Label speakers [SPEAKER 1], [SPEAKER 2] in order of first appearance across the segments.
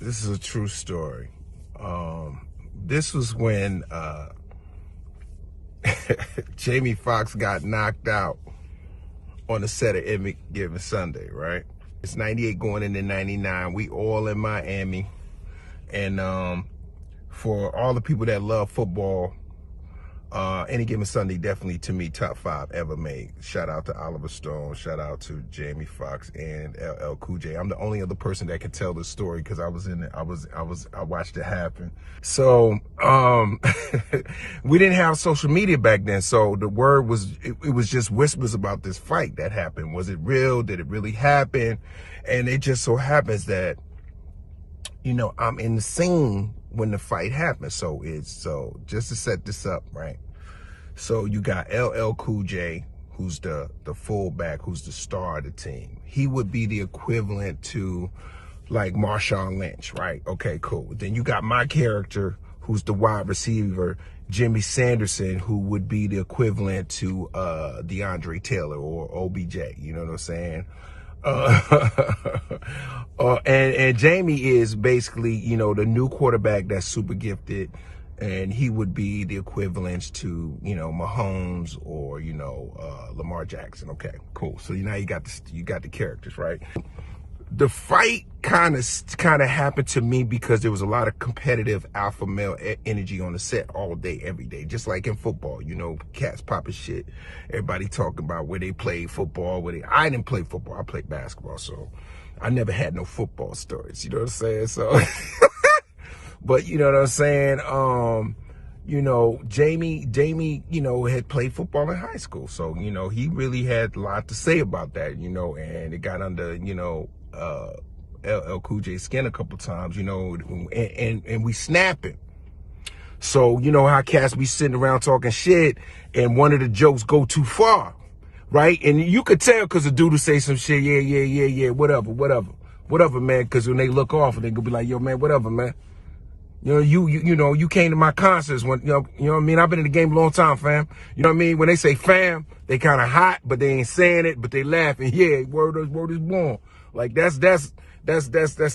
[SPEAKER 1] This is a true story. This was when Jamie Foxx got knocked out on the set of Any Given Sunday, right? It's 98 going into 99. We all in Miami. And for all the people that love football, Any Given Sunday definitely, to me, top 5 ever made. Shout out to Oliver Stone. Shout out to Jamie Foxx and LL Cool J. I'm the only other person that can tell this story because I was in it. I watched it happen. So we didn't have social media back then. So the word was, it was just whispers about this fight that happened. Was it real? Did it really happen? And it just so happens that, you know, I'm in the scene when the fight happened. So just to set this up, right? So you got LL Cool J, who's the fullback, who's the star of the team. He would be the equivalent to like Marshawn Lynch, right? Okay, cool. Then you got my character, who's the wide receiver, Jimmy Sanderson, who would be the equivalent to DeAndre Taylor or OBJ. You know what I'm saying? And Jamie is basically, you know, the new quarterback that's super gifted, and he would be the equivalent to, you know, Mahomes or, you know, Lamar Jackson. Okay, cool. So now you got the characters, right? The fight kind of happened to me because there was a lot of competitive alpha male energy on the set all day, every day, just like in football. You know, cats popping shit. Everybody talking about where they played football. I didn't play football. I played basketball, so I never had no football stories. You know what I'm saying? So, but you know what I'm saying? You know, Jamie, you know, had played football in high school, so you know he really had a lot to say about that. You know, and it got under, you know, LL Cool J's skin a couple times, you know, and we snapping. So, you know how cats be sitting around talking shit and one of the jokes go too far, right? And you could tell because the dude will say some shit, yeah, whatever, man, because when they look off, they gonna be like, yo, man, whatever, man. You know, you know, you came to my concerts when, you know what I mean? I've been in the game a long time, fam. You know what I mean? When they say fam, they kind of hot, but they ain't saying it, but they laughing. Yeah, word is born. Like that's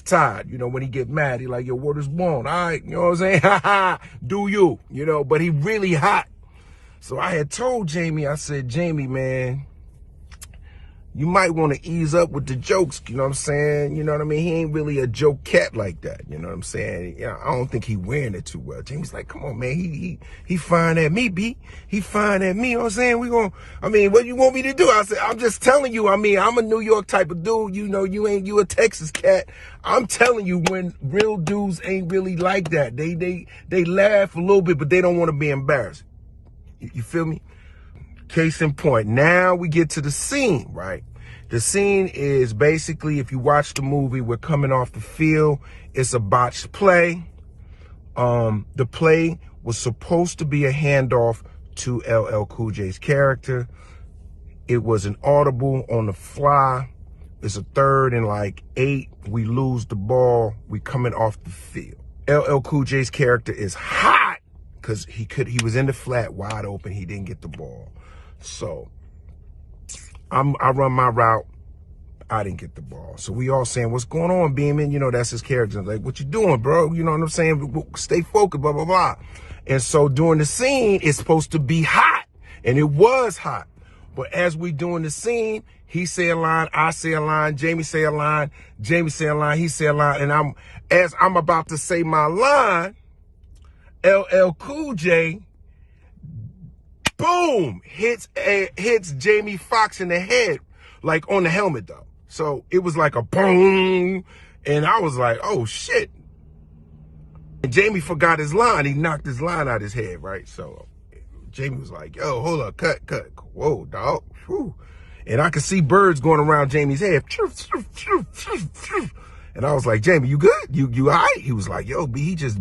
[SPEAKER 1] Todd. You know, when he get mad, he like, yo, word is born. All right, you know what I'm saying? Ha ha, do you? You know, but he really hot. So I had told Jamie, I said, Jamie, man, you might want to ease up with the jokes, you know what I'm saying? You know what I mean? He ain't really a joke cat like that, you know what I'm saying? You know, I don't think he wearing it too well. Jamie's like, come on, man, he fine at me, B. He fine at me, you know what I'm saying? What you want me to do? I said, I'm just telling you, I'm a New York type of dude, you know, you a Texas cat. I'm telling you, when real dudes ain't really like that. They laugh a little bit, but they don't want to be embarrassed. You feel me? Case in point, now we get to the scene, right? The scene is basically, if you watch the movie, we're coming off the field. It's a botched play. The play was supposed to be a handoff to LL Cool J's character. It was an audible on the fly. It's a 3rd and like 8. We lose the ball. We coming off the field. LL Cool J's character is hot because he was in the flat wide open. He didn't get the ball. So I run my route. I didn't get the ball. So we all saying, what's going on, Beeman? You know, that's his character. Like, what you doing, bro? You know what I'm saying? Stay focused, blah, blah, blah. And so during the scene, it's supposed to be hot. And it was hot. But as we doing the scene, he say a line, I say a line, Jamie say a line, Jamie say a line, he say a line. And as I'm about to say my line, LL Cool J, boom, hits Jamie Foxx in the head, like on the helmet though. So it was like a boom, and I was like, oh shit. And Jamie forgot his line. He knocked his line out his head, right? So Jamie was like, yo, hold up, cut. Whoa, dog. Whew. And I could see birds going around Jamie's head. And I was like, Jamie, you good? You all right? He was like, yo, B, he just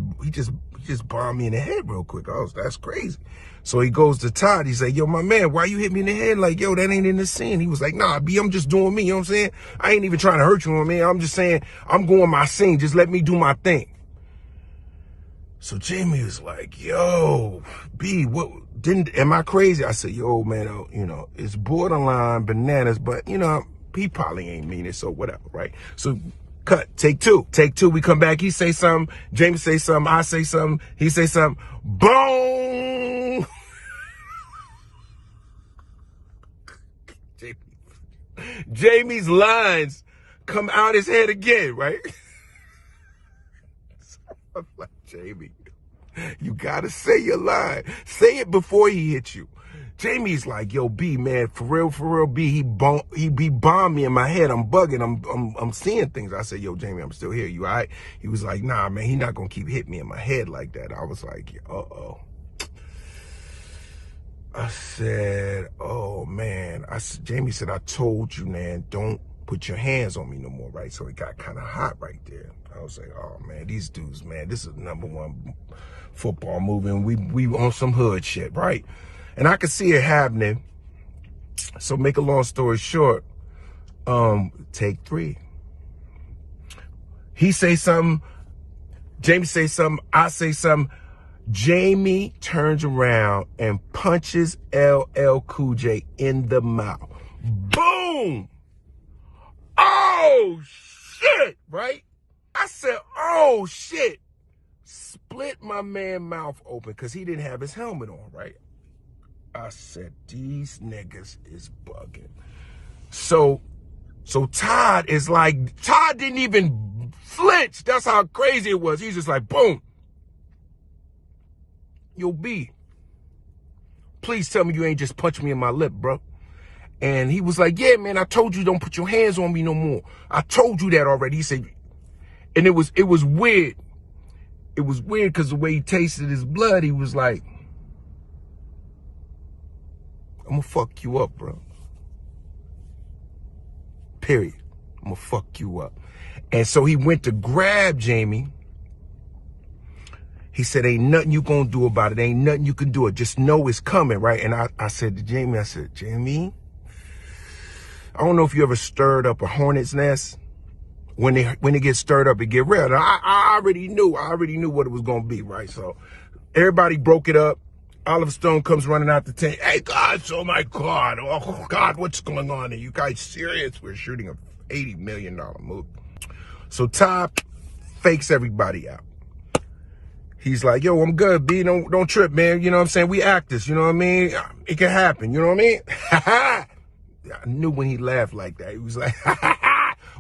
[SPEAKER 1] bombed me in the head real quick. That's crazy. So he goes to Todd. He said, yo, my man, why you hit me in the head? Like, yo, that ain't in the scene. He was like, nah, B, I'm just doing me. You know what I'm saying? I ain't even trying to hurt you, man. I'm just saying, I'm going my scene. Just let me do my thing. So Jamie was like, yo, B, am I crazy? I said, yo, man, you know, it's borderline bananas, but, you know, he probably ain't mean it, so whatever, right? So Cut. Take two. Take two. We come back. He say something. Jamie say something. I say something. He say something. Boom. Jamie's lines come out his head again, right? So I'm like, Jamie, you gotta say your line. Say it before he hits you. Jamie's like, yo, B, man, for real, B, he bombed me in my head. I'm bugging. I'm seeing things. I said, yo, Jamie, I'm still here. You all right? He was like, nah, man, he not gonna keep hitting me in my head like that. I was like, uh-oh. I said, oh, man. Jamie said, I told you, man, don't put your hands on me no more, right? So it got kind of hot right there. I was like, oh, man, these dudes, man, this is #1 football movie, and we on some hood shit, right? And I could see it happening. So make a long story short, take 3. He say something, Jamie say something, I say something. Jamie turns around and punches LL Cool J in the mouth. Boom! Oh, shit, right? I said, oh, shit. Split my man mouth open because he didn't have his helmet on, right? I said, these niggas is bugging. So Todd is like, Todd didn't even flinch. That's how crazy it was. He's just like, boom. Yo, B, please tell me you ain't just punched me in my lip, bro. And he was like, yeah, man, I told you don't put your hands on me no more. I told you that already. He said, and it was weird. It was weird because the way he tasted his blood, he was like, I'm gonna fuck you up, bro. Period. I'm gonna fuck you up. And so he went to grab Jamie. He said, ain't nothing you gonna do about it. Ain't nothing you can do. It. Just know it's coming, right? And I said to Jamie, I said, Jamie, I don't know if you ever stirred up a hornet's nest. When it gets stirred up, it get real. And I already knew what it was gonna be, right? So everybody broke it up. Oliver Stone comes running out the tent. Hey, guys, oh my God. Oh God, what's going on? Are you guys serious? We're shooting a $80 million movie. So Todd fakes everybody out. He's like, yo, I'm good, B. Don't trip, man. You know what I'm saying? We actors, you know what I mean? It can happen, you know what I mean? I knew when he laughed like that. He was like,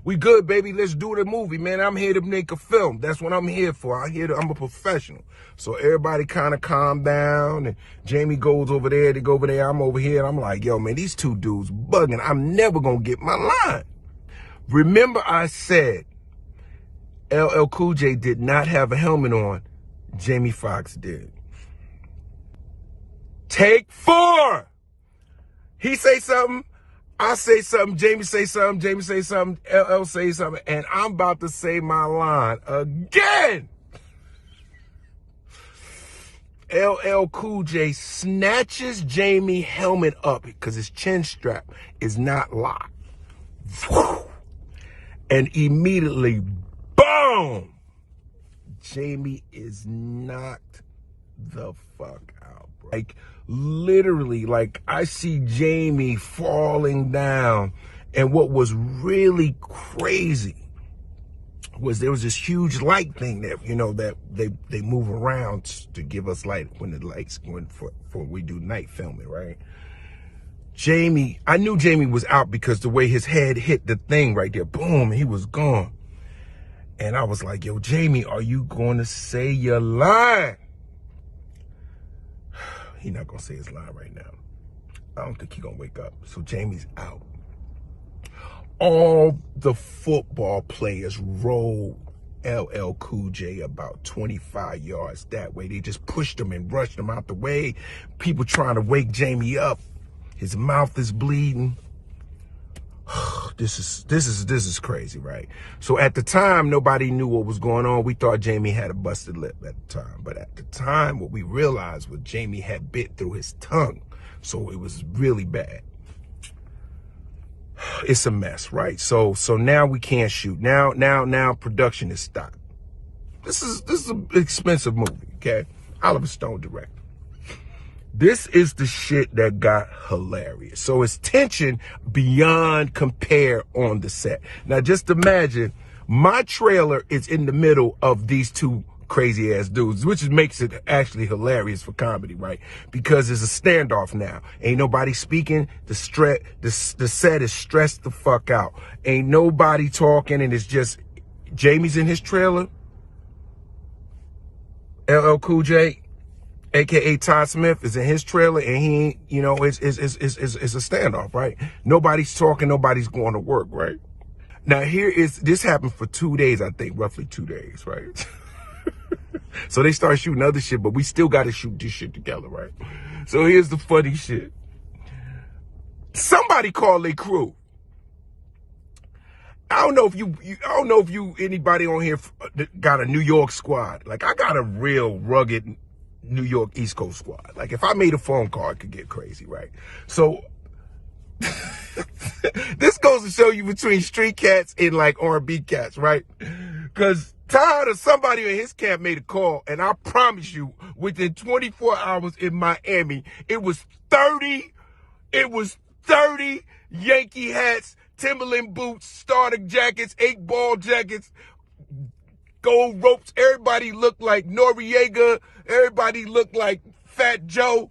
[SPEAKER 1] we good, baby. Let's do the movie, man. I'm here to make a film. That's what I'm here for. I'm a professional. So everybody kind of calmed down, and Jamie goes over there. They go over there. I'm over here. And I'm like, yo, man, these two dudes bugging. I'm never going to get my line. Remember I said LL Cool J did not have a helmet on. Jamie Foxx did. Take 4. He say something, I say something, Jamie say something, Jamie say something, LL say something, and I'm about to say my line again. LL Cool J snatches Jamie helmet up because his chin strap is not locked. And immediately, boom! Jamie is knocked the fuck out, bro. Like, literally, like, I see Jamie falling down. And what was really crazy was there was this huge light thing that, you know, that they move around to give us light when the lights, for we do night filming, right? Jamie, I knew Jamie was out because the way his head hit the thing right there, boom, he was gone. And I was like, yo, Jamie, are you going to say your line? He not going to say his line right now. I don't think he going to wake up. So Jamie's out. All the football players rolled LL Cool J about 25 yards that way. They just pushed him and rushed him out the way. People trying to wake Jamie up. His mouth is bleeding. This is crazy, right? So at the time, nobody knew what was going on. We thought Jamie had a busted lip at the time. But at the time, what we realized was Jamie had bit through his tongue. So it was really bad. It's a mess, right? So now we can't shoot. Now production is stopped. This is an expensive movie, okay? Oliver Stone directed. This is the shit that got hilarious. So it's tension beyond compare on the set. Now just imagine My trailer is in the middle of these two crazy ass dudes, which makes it actually hilarious for comedy, right? Because it's a standoff now. Ain't nobody speaking. The set is stressed the fuck out. Ain't nobody talking, and it's just Jamie's in his trailer. LL Cool J, aka Todd Smith, is in his trailer, and he ain't, you know, it's a standoff, right? Nobody's talking, nobody's going to work, right? Now this happened for 2 days, I think, roughly 2 days, right? So they start shooting other shit, but we still got to shoot this shit together, right? So here's the funny shit. Somebody called their crew. I don't know if anybody on here got a New York squad. Like, I got a real rugged New York East Coast squad. Like, if I made a phone call, it could get crazy, right? So this goes to show you between street cats and like R&B cats, right? Because Todd or somebody in his camp made a call, and I promise you, within 24 hours in Miami, it was 30 Yankee hats, Timberland boots, starter jackets, 8-ball jackets, gold ropes. Everybody looked like Noriega. Everybody looked like Fat Joe,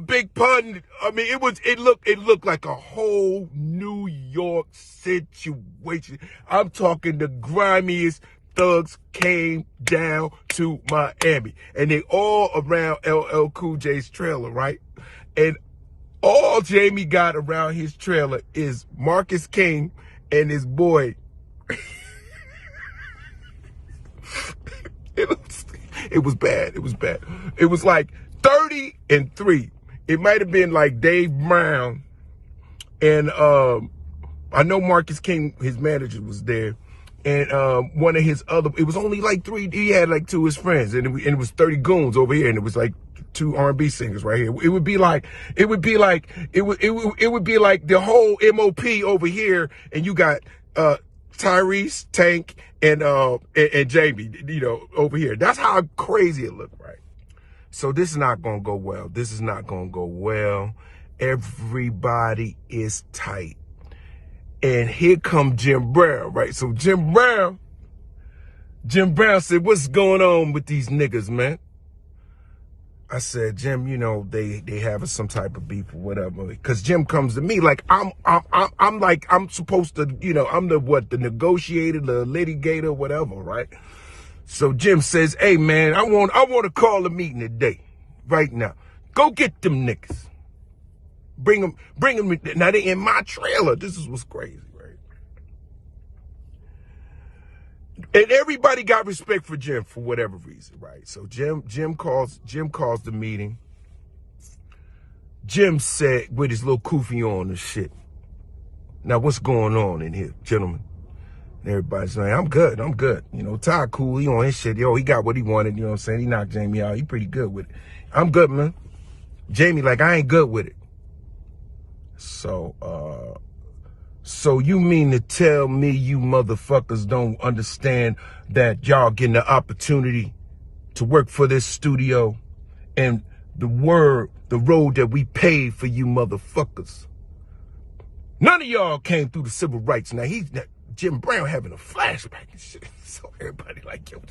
[SPEAKER 1] Big Pun. I mean, it looked like a whole New York situation. I'm talking the grimiest thugs came down to Miami, and they all around LL Cool J's trailer, right? And all Jamie got around his trailer is Marcus King and his boy. It was bad. It was bad. It was like 30-3. It might have been like Dave Brown, and I know Marcus King, his manager, was there, and one of his other. It was only like 3. He had like 2 of his friends, and it was 30 goons over here, and it was like 2 R&B singers right here. It would be like the whole MOP over here, and you got Tyrese, Tank, and Jamie, you know, over here. That's how crazy it looked, right? So this is not gonna go well. This is not gonna go well. Everybody is tight. And here come Jim Brown, right? So Jim Brown said, "What's going on with these niggas, man?" I said, "Jim, you know, they have some type of beef or whatever." Because Jim comes to me like I'm supposed to, you know, I'm the negotiator, the litigator, whatever, right? So Jim says, "Hey man, I want to call a meeting today, right now. Go get them niggas. Bring them. Now they in my trailer." This is what's crazy, right? And everybody got respect for Jim for whatever reason, right? So Jim calls the meeting. Jim said, with his little kufi on and shit, "Now what's going on in here, gentlemen?" And everybody's like, I'm good. You know, Todd cool, he on his shit. Yo, he got what he wanted, you know what I'm saying? He knocked Jamie out. He pretty good with it. I'm good, man. Jamie like, I ain't good with it. So you mean to tell me you motherfuckers don't understand that y'all getting the opportunity to work for this studio and the road that we paid for you motherfuckers? None of y'all came through the civil rights. Now Jim Brown having a flashback and shit. So everybody like, yo,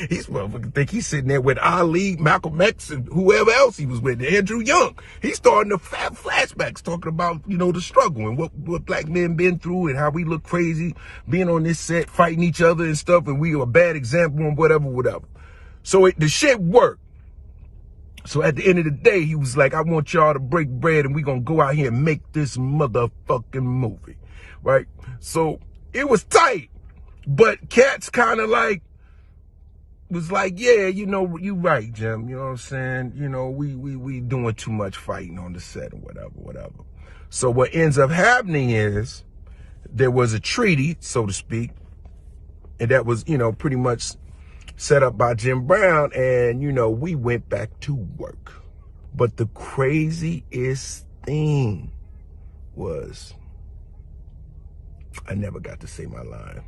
[SPEAKER 1] these motherfuckers think he's sitting there with Ali, Malcolm X, and whoever else he was with, Andrew Young. He's starting to flashbacks, talking about, you know, the struggle and what black men been through and how we look crazy being on this set, fighting each other and stuff, and we are a bad example and whatever. So the shit worked. So at the end of the day, he was like, I want y'all to break bread and we gonna go out here and make this motherfucking movie, right? So it was tight, but cats kind of like, was like, yeah, you know, you right, Jim. You know what I'm saying? You know, we doing too much fighting on the set and whatever. So what ends up happening is there was a treaty, so to speak, and that was, you know, pretty much set up by Jim Brown, and, you know, we went back to work. But the craziest thing was I never got to say my line.